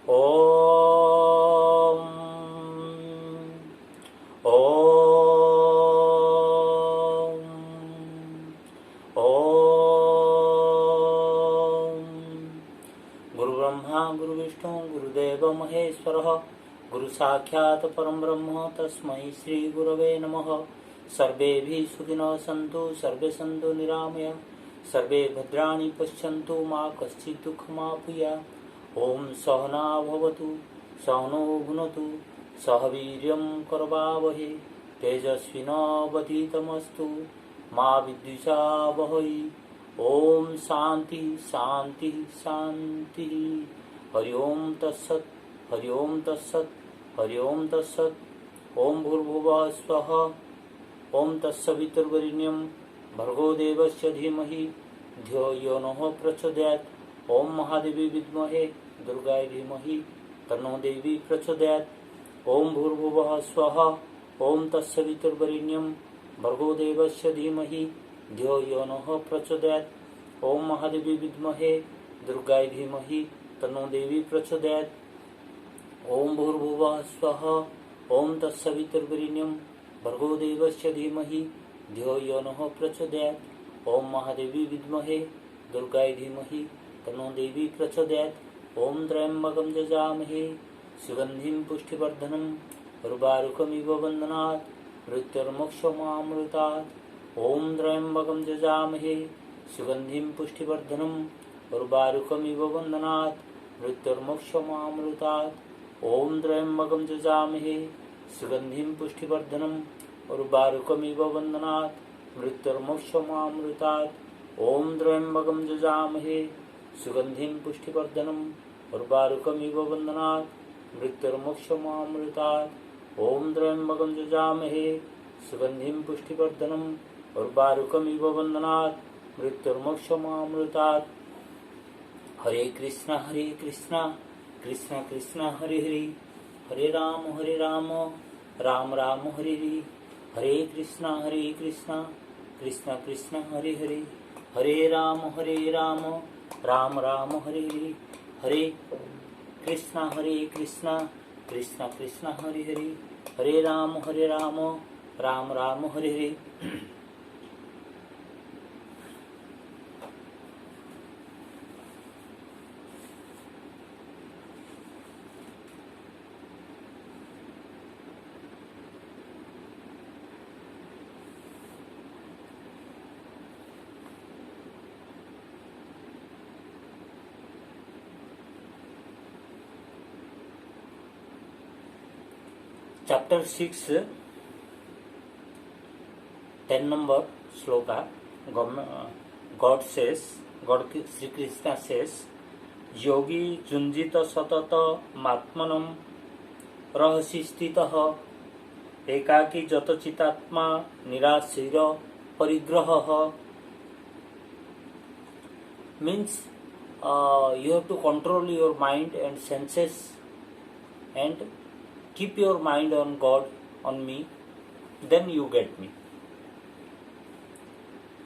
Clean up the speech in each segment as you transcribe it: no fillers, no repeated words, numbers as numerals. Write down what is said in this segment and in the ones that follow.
ओम ओम ओम। गुरु ब्रह्मा गुरु विष्णु गुरुदेव महेश्वरः गुरु साक्षात् परम ब्रह्म तस्मै श्री गुरवे नमः। सर्वे भी सुखिनः सन्तु सर्वे सन्तु निरामयाः सर्वे भद्राणि पश्यन्तु मा कश्चित् दुःखमाप्नुयात्। ओम सहना भवतु सहनो भुनक्तु सह वीर्यं करवावहै तेजस्विनावधीतमस्तु मा विद्विषावहै। ओम शांति शांति शांति। हरि ओम तत्सत् हरि ओम तत्सत् हरि ओम तत्सत्। ओम भूर्भुवः स्वः ओम तत्सवितुर्वरेण्यं भर्गो देवस्य धीमहि धियो यो नः प्रचोदयात्। ओम महादेवी विद्महे दुर्गाय धीमहि तन्नो देवी प्रचोदयात्। ओम भूर्भुवः स्वः ओम तत्सवितुर्वरेण्यं भर्गो देवस्य धीमहि धियो यो नः प्रचोदयात्। ओम महादेवी विद्महे दुर्गाय धीमहि तन्नो देवी प्रचोदयात्। ओम भूर्भुवः स्वः ओम तत्सवितुर्वरेण्यं भर्गो देवस्य धीमहि धियो यो नः प्रचोदयात्। ओम महादेवी विद्महे दुर्गाय धीमहि तन्नो देवी प्रचोदयात्। ओम त्र्यंबकं यजामहे सुगन्धिं पुष्टिवर्धनम् उर्वारुकमिव बन्धनात् मृत्युर्मोक्षमामृतात्। ओम त्र्यंबकं यजामहे सुगन्धिं पुष्टिवर्धनम् उर्वारुकमिव बन्धनात् मृत्युर्मोक्षमामृतात्। ओम त्र्यंबकं यजामहे सुगन्धिं पुष्टिवर्धनम् उर्वारुकमिव बन्धनात् मृत्युर्मोक्षमामृतात्। ओम त्र्यंबकं यजामहे सुगन्धिं पुष्टिवर्धनम् उर्वारुकमिव बन्धनात् मृत्युर्मोक्षमामृतात्। ओम त्र्यंबकं यजामहे सुगन्धिं पुष्टिवर्धनम् उर्वारुकमिव बन्धनात् मृत्युर्मोक्षमामृतात्। हरे कृष्णा कृष्ण कृष्ण हरे हरे हरे राम राम राम हरे हरे। हरे कृष्णा कृष्ण कृष्ण हरे हरे हरे राम राम राम हरे हरे। हरे Krishna Krishna Krishna Hare Hare Hare Ram Ram Ram Hare Hare. Chapter 6, 10 number sloka. God says, Sri Krishna says, योगी जुंजित सतत मात्मनम रहसि स्थितः एकाकी जत चितात्मा निराशीर परिग्रहः। Means you have to control your mind and senses and keep your mind on God, on me, then you get me.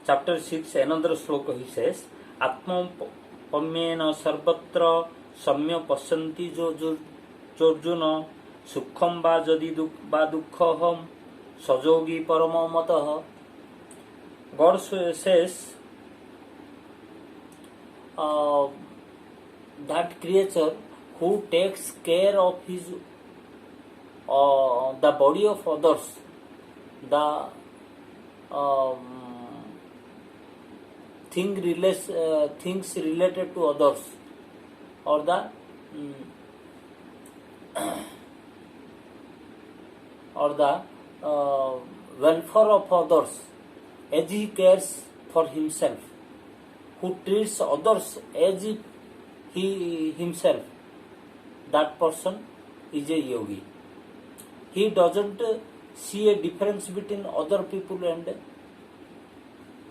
Chapter 6, another sloka he says, Atma pamyena sarvatra samya pasyanti jorjuna sukham va jadi va dukkham sajogi paramamatah. God says that creature who takes care of his the body of others, the things related to others, or the welfare of others as he cares for himself, who treats others as if he himself, that person is a yogi. He doesn't see a difference between other people and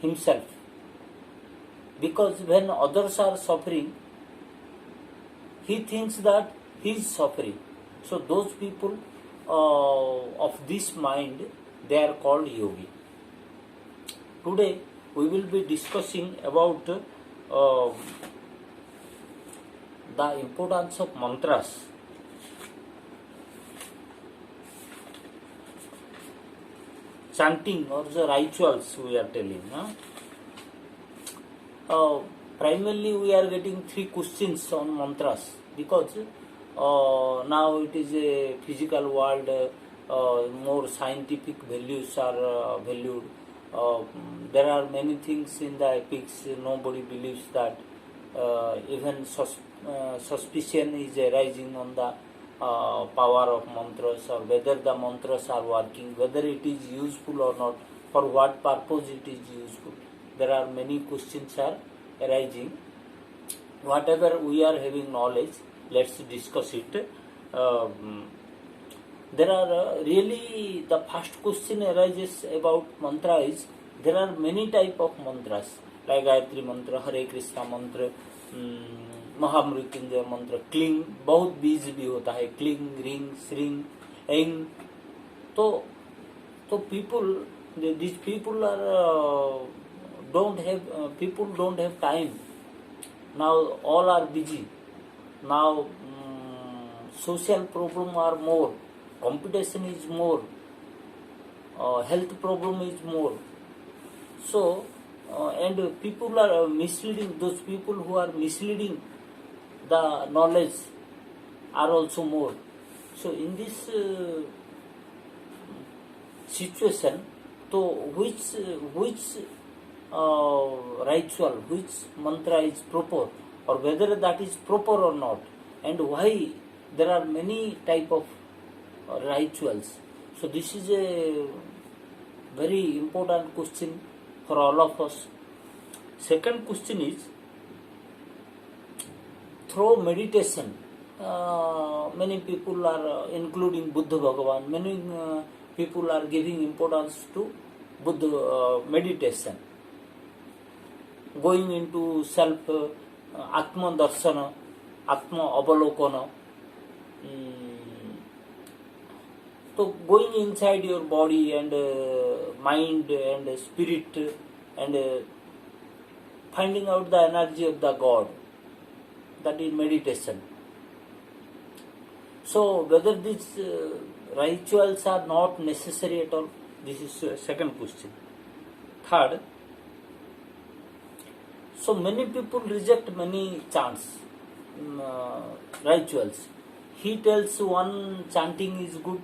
himself, because when others are suffering, he thinks that he is suffering. So those people of this mind, they are called yogi. Today we will be discussing about the importance of mantras. Chanting or the rituals we are telling. Primarily we are getting 3 questions on mantras because now it is a physical world, more scientific values are valued. There are many things in the epics, nobody believes that. Even suspicion is arising on the power of mantras, or whether the mantras are working, whether it is useful or not, for what purpose it is useful. There are many questions are arising. Whatever we are having knowledge, let's discuss it. There are really, the first question arises about mantra is, there are many type of mantras like Gayatri mantra, Hare Krishna mantra, महामृत्युंजय मंत्र, cling, बहुत बीज भी होता है, cling, ring, श्रिंग, एंग. तो people, these people are don't have people don't have time now. All are busy now. Social problem are more, competition is more, health problem is more. So and people are misleading. Those people who are misleading the knowledge are also more. So in this situation, so which ritual, which mantra is proper, or whether that is proper or not, and why there are many type of rituals. So this is a very important question for all of us. Second question is, through meditation, many people are, including Buddha Bhagavan, many people are giving importance to Buddha meditation, going into self, Atma Darshana, Atma Avalokana. So going inside your body and mind and spirit and finding out the energy of the God, that is meditation. So whether these rituals are not necessary at all, this is second question. Third, so many people reject many chants, rituals. He tells one chanting is good,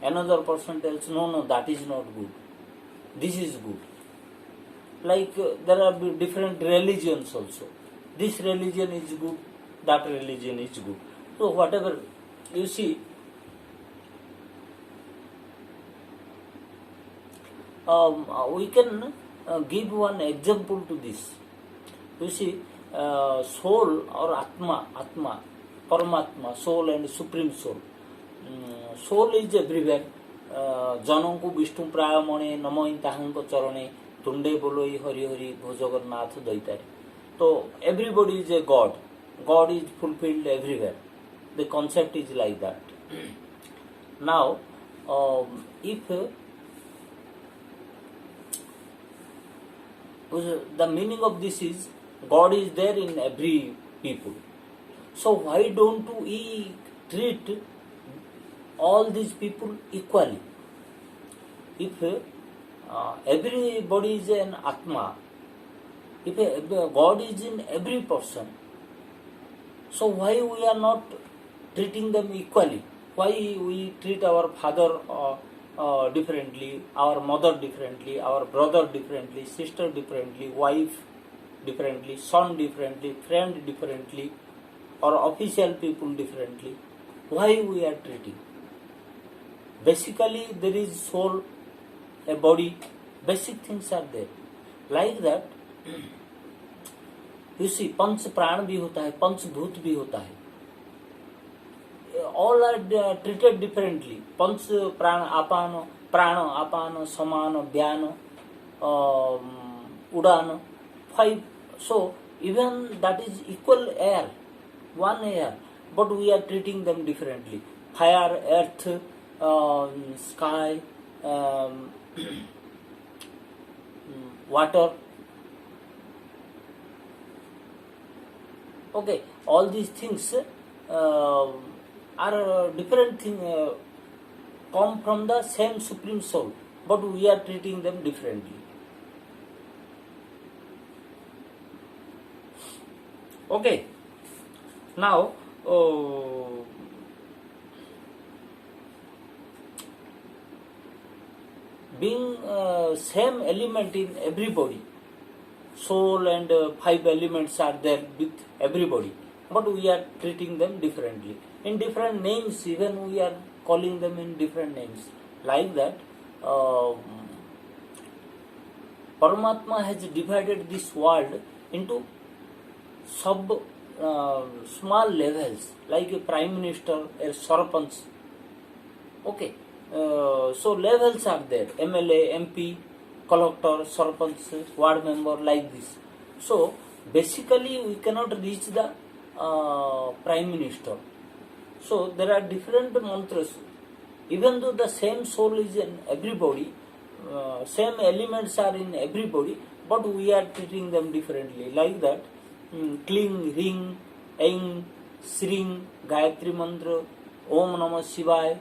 another person tells no, that is not good, this is good. Like there are different religions also. This religion is good, that religion is good. So whatever you see, we can give one example to this. You see, soul or Atma, Paramatma, soul and supreme soul. Soul is everywhere. जनों विष्णु प्राय मणे नमो ताहंक चरणे तुंडे बोलोई हरि हरि भो Jagannath दैतारे. So everybody is a God. God is fulfilled everywhere. The concept is like that. Now, if the meaning of this is God is there in every people, so why don't we treat all these people equally? If everybody is an Atma, if God is in every person, so why we are not treating them equally? Why we treat our father differently, our mother differently, our brother differently, sister differently, wife differently, son differently, friend differently, or official people differently? Why we are treating? Basically there is soul, a body, basic things are there. Like that, you see, पंच प्राण भी होता है, पंच भूत भी होता है. All are treated differently. पंच प्राण, आपान, समान, व्यान, उड़ान, 5. So even that is equal air, one air, but we are treating them differently. Fire, earth, sky, water. Okay, all these things are different thing, come from the same supreme soul, but we are treating them differently. Okay, now being same element in everybody, soul and five elements are there with everybody, but we are treating them differently in different names. Even we are calling them in different names, like that. Paramatma has divided this world into sub small levels, like a prime minister, a sarpanch. Okay, so levels are there: MLA, MP, collector, sarpanch, ward member, like this. So basically, we cannot reach the prime minister. So there are different mantras. Even though the same soul is in everybody, same elements are in everybody, but we are treating them differently. Like that, Kling, Ring, Aing, Sring, Gayatri Mantra, Om Namah Shivaya,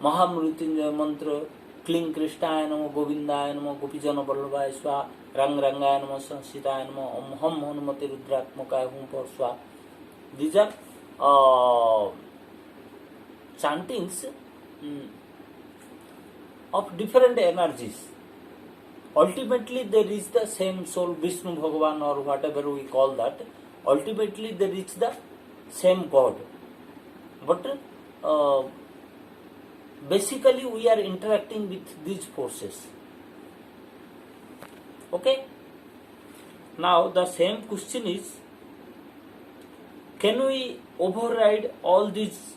Mahamrutyunjaya Mantra, Kling Krishnaya Namo, Govindaya Namo, Gopijana Vallabhaya Swa, Rang Rangaya Namo, Sansitaya Namo, Om Ham Hanumati Rudratmakaya Hum Par Swa. These are chantings of different energies. Ultimately, they reach the same soul, Vishnu Bhagavan or whatever we call that. Ultimately, they reach the same God. But basically, we are interacting with these forces. Okay? Now, the same question is, can we override all these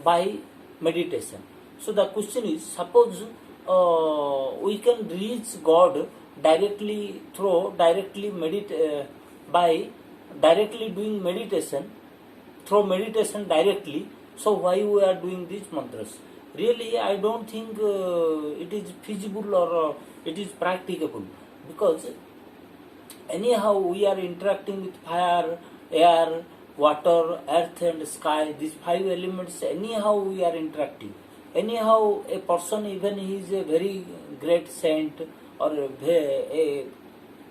by meditation? So the question is, suppose we can reach God directly by directly doing meditation, through meditation directly. So why we are doing these mantras? Really, I don't think it is feasible or it is practicable, because anyhow we are interacting with fire, air, water, earth and sky, these five elements. Anyhow we are interacting. Anyhow, a person, even he is a very great saint or a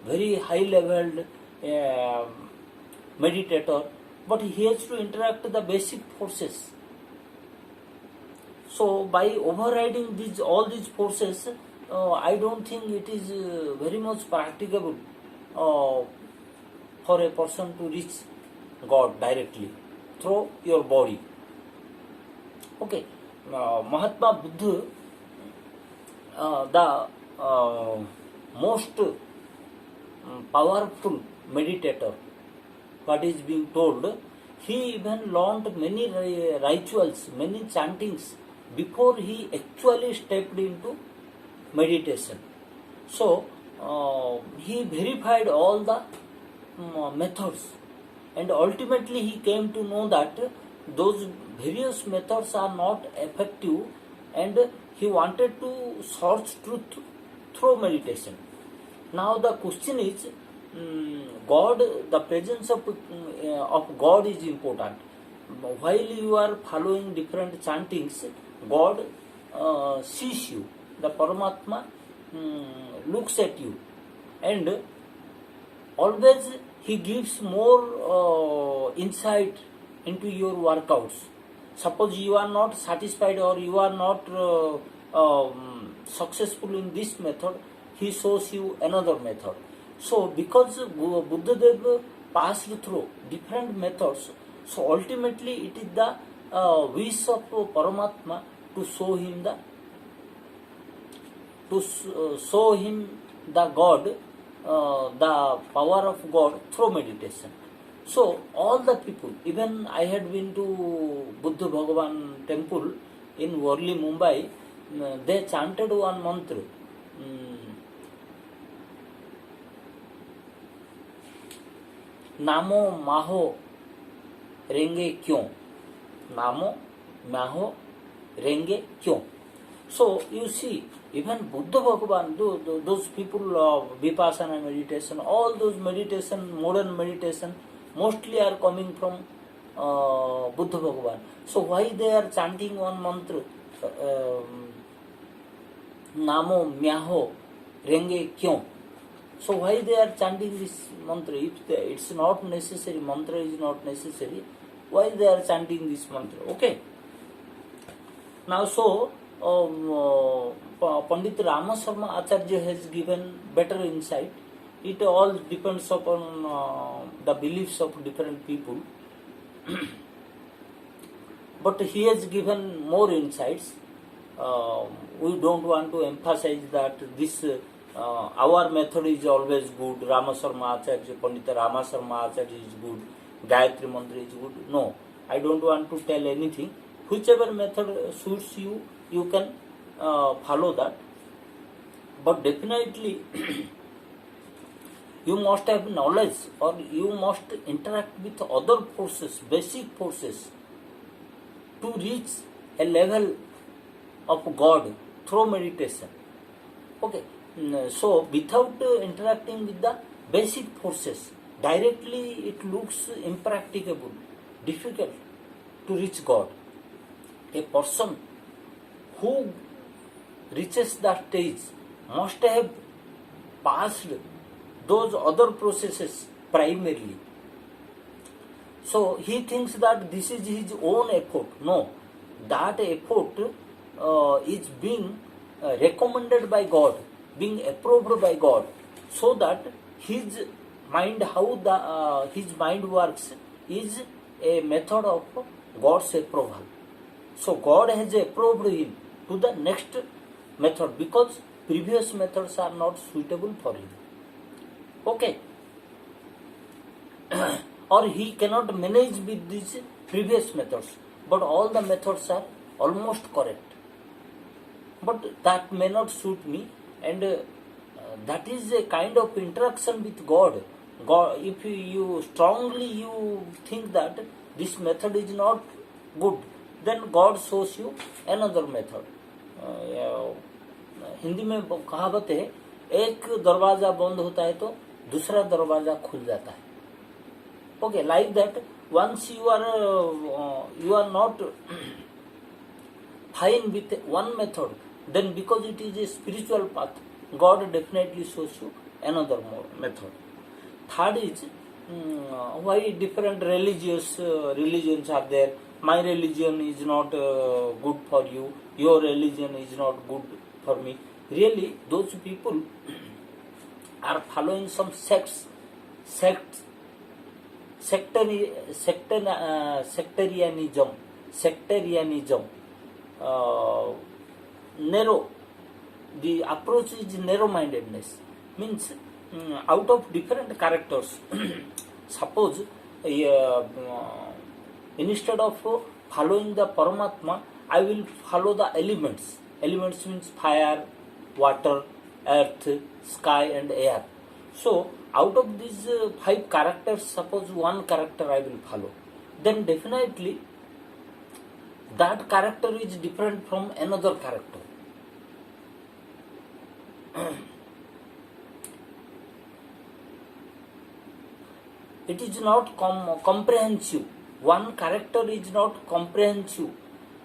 very high leveled meditator, but he has to interact with the basic forces. So by overriding all these forces, I don't think it is very much practicable for a person to reach God directly through your body. Okay. Mahatma Buddha, the most powerful meditator, what is being told, he even learned many rituals, many chantings before he actually stepped into meditation. So he verified all the methods, and ultimately he came to know that those various methods are not effective, and he wanted to search truth through meditation. Now the question is, God, the presence of God is important. While you are following different chantings, God sees you. The Paramatma looks at you, and always he gives more insight into your workouts. Suppose you are not satisfied or you are not successful in this method, he shows you another method. So because Buddha Deva passed through different methods, so ultimately it is the wish of Paramatma to show him the God, the power of God through meditation. So all the people, even I had been to Buddha Bhagavan temple in Worli, Mumbai. They chanted one mantra. नामो माहो रेंगे क्यों, नामो माहो रेंगे क्यों. So you see, even Buddha Bhagavan, those people of Vipassana meditation, all those meditation, modern meditation, mostly are coming from Buddha Bhagavan. So why they are chanting one mantra, Namo Myaho Renge Kyon? So why they are chanting this mantra? If it's not necessary, mantra is not necessary, why they are chanting this mantra? Okay. Now so Pandit Rama Sharma Acharya has given better insight. It all depends upon the beliefs of different people. But he has given more insights. We don't want to emphasize that this our method is always good. Rama Sharma Acharya, Pandit Rama Sharma Acharya is good. Gayatri Mantra is good. No, I don't want to tell anything. Whichever method suits you, you can follow that. But definitely, you must have knowledge, or you must interact with other forces, basic forces, to reach a level of God through meditation. Okay, so without interacting with the basic forces, directly it looks impracticable, difficult to reach God. A person who reaches that stage must have passed those other processes primarily. So he thinks that this is his own effort. No, that effort is being recommended by God, being approved by God, so that his mind, how his mind works, is a method of God's approval. So God has approved him to the next method because previous methods are not suitable for him. Okay. Or he cannot manage with these previous methods, but all the methods are almost correct. But that may not suit me, and that is a kind of interaction with God. God, if you strongly you think that this method is not good, then God shows you another method. Hindi में कहावत है, एक दरवाजा बंद होता है तो दूसरा दरवाजा खुल जाता है. Okay, like that, once you are not fine with one method, then because it is a spiritual path, God definitely shows you another more method. Third is why different religions are there. My religion is not good for you. Your religion is not good for me. Really, those people are following some sectarianism. Narrow. The approach is narrow-mindedness. Means out of different characters. Suppose instead of following the Paramatma, I will follow the elements. Elements means fire, water, earth, sky and air. So out of these 5 characters, suppose one character I will follow, then definitely that character is different from another character. It is not comprehensive. One character is not comprehensive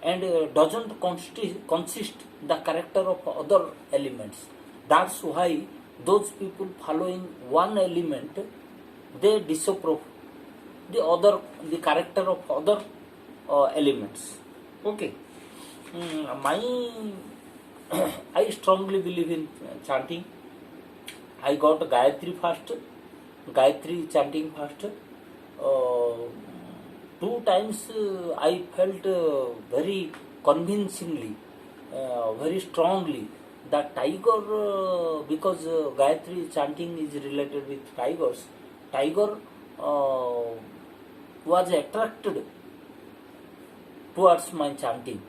and doesn't consist the character of other elements. That's why those people following one element, they disapprove the character of other elements. Okay. I strongly believe in chanting. I got Gayatri chanting first. 2 times I felt very convincingly, very strongly that tiger, because Gayatri chanting is related with tigers, tiger was attracted towards my chanting,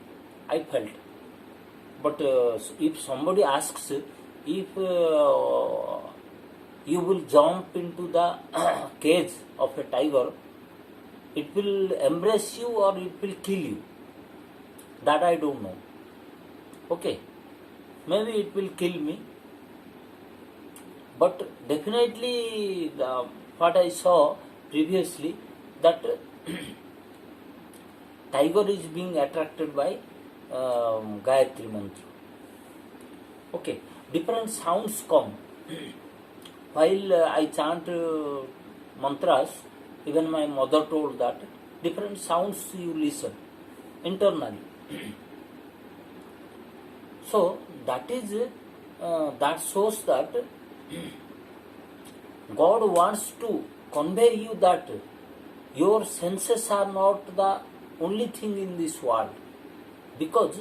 I felt. But if somebody asks if you will jump into the cage of a tiger, it will embrace you or it will kill you, that I don't know. Okay. maybe it will kill me. But definitely, what I saw previously, that tiger is being attracted by Gayatri mantra. Okay, different sounds come while I chant mantras. Even my mother told that different sounds you listen internally. So that is that shows that God wants to convey you that your senses are not the only thing in this world. Because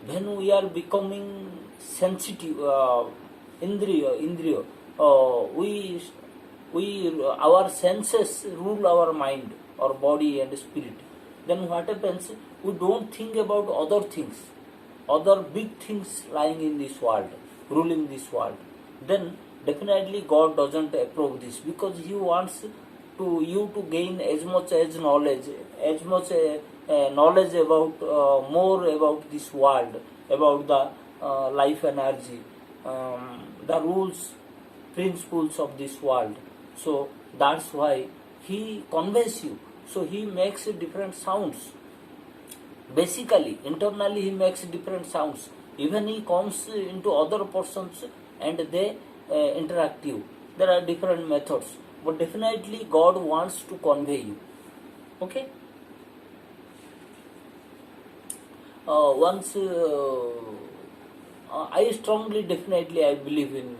when we are becoming sensitive, indriya, we our senses rule our mind, our body and spirit. Then what happens? We don't think about other things, other big things lying in this world, ruling this world. Then definitely God doesn't approve this, because He wants to you to gain as much as knowledge, as much knowledge about more about this world, about the life energy, the rules, principles of this world. So that's why He conveys you. So He makes different sounds. Basically, internally He makes different sounds. Even He comes into other persons and they interact you. There are different methods, but definitely God wants to convey you. Okay. Once I strongly, definitely, I believe in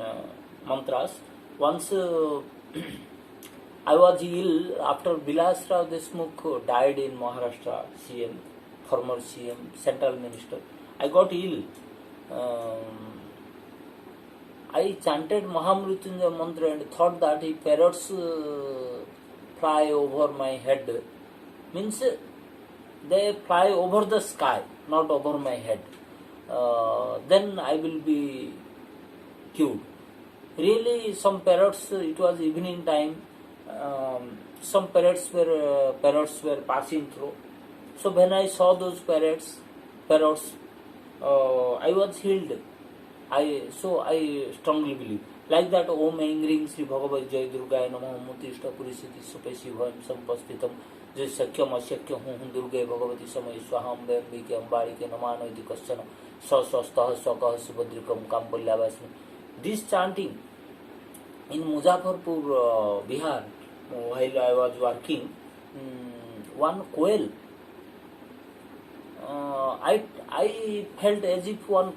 mantras. Once I was ill after Bilas Rao Deshmukh died in Maharashtra, CM, former CM, central minister. I got ill. I chanted Mahamrutyunjaya mantra and thought that if parrots fly over my head, means they fly over the sky, not over my head, then I will be cured. Really, some parrots, it was evening time, some parrots were passing through. So when I saw those parrots, I was healed. I strongly believe. Like that, Om Aingring Sri Bhagavad Jai Durgaya Namaha Mutishta Purisiti Supesi Bhayam Sampastitam Jai Sakyam Asyakyam Hum Durgaya Bhagavati Samay Swaham Vayambike Ambarike Namano Iti Kasyana Swastha Swakaha Subhadrikam Kampulyavasmi. This chanting in Muzaffarpur, Bihar, while I was working, one quail, I felt as if one